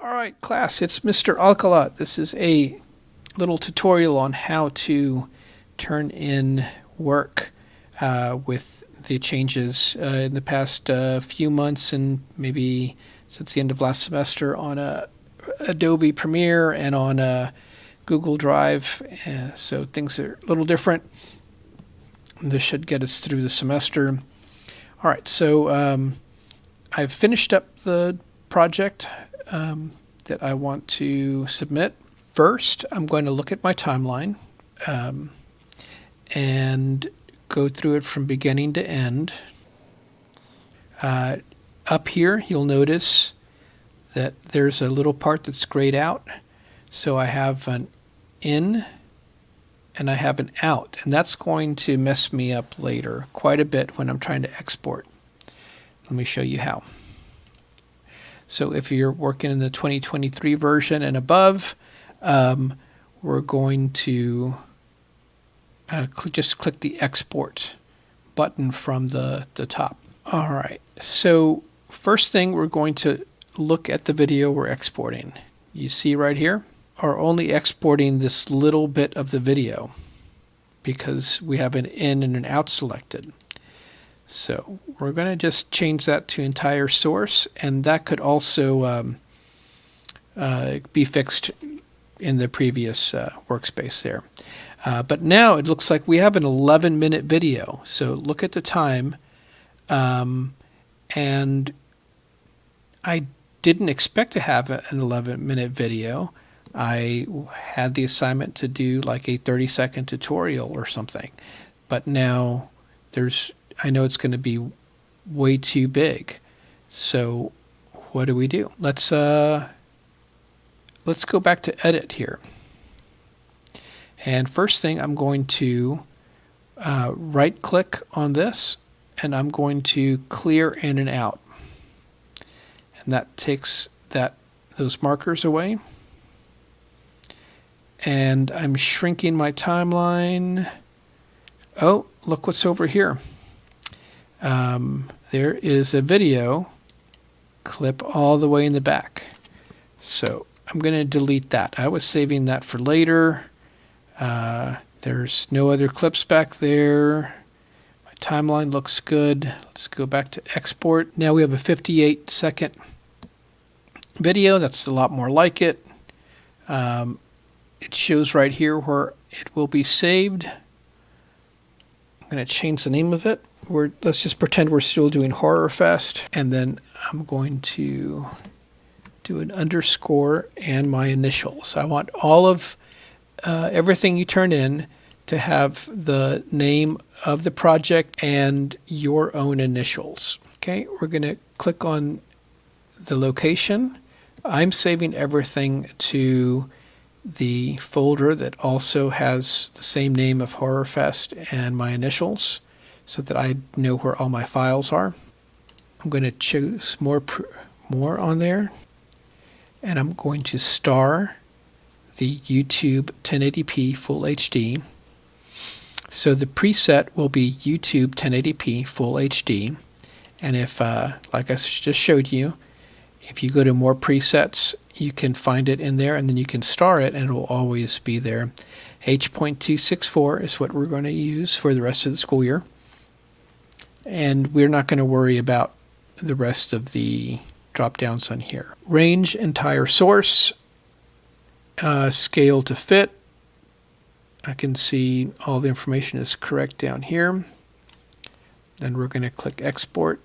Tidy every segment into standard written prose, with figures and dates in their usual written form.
Alright class, it's Mr. Alcala. This is a little tutorial on how to turn in work with the changes in the past few months and maybe since the end of last semester on Adobe Premiere and on Google Drive. So things are a little different. This should get us through the semester. Alright, so I've finished up the project that I want to submit. First, I'm going to look at my timeline and go through it from beginning to end. Up here, you'll notice that there's a little part that's grayed out. So I have an in and I have an out, and that's going to mess me up later quite a bit when I'm trying to export. Let me show you how. So if you're working in the 2023 version and above, we're going to just click the export button from the top. All right, so first thing, we're going to look at the video we're exporting. You see right here, are only exporting this little bit of the video because we have an in and an out selected. So we're going to just change that to entire source, and that could also be fixed in the previous workspace there. But now it looks like we have an 11-minute video. So look at the time, and I didn't expect to have an 11-minute video. I had the assignment to do like a 30-second tutorial or something, but now I know it's going to be way too big. So what do we do? Let's go back to edit here. And first thing, I'm going to right click on this, and I'm going to clear in and out. And that takes those markers away. And I'm shrinking my timeline. Oh, look what's over here. There is a video clip all the way in the back. So I'm going to delete that. I was saving that for later. There's no other clips back there. My timeline looks good. Let's go back to export. Now we have a 58-second video. That's a lot more like it. It shows right here where it will be saved. I'm going to change the name of it. Let's just pretend we're still doing Horror Fest, and then I'm going to do an underscore and my initials. I want all of everything you turn in to have the name of the project and your own initials. Okay, we're going to click on the location. I'm saving everything to the folder that also has the same name of Horror Fest and my initials, so that I know where all my files are. I'm going to choose more on there, and I'm going to star the YouTube 1080p Full HD. So the preset will be YouTube 1080p Full HD, and if, like I just showed you, if you go to more presets, you can find it in there, and then you can star it, and it will always be there. H.264 is what we're going to use for the rest of the school year. And we're not going to worry about the rest of the drop downs on here. Range, entire source, scale to fit. I can see all the information is correct down here. Then we're going to click export.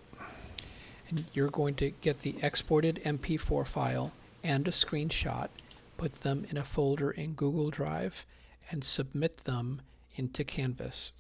And you're going to get the exported MP4 file and a screenshot, put them in a folder in Google Drive, and submit them into Canvas.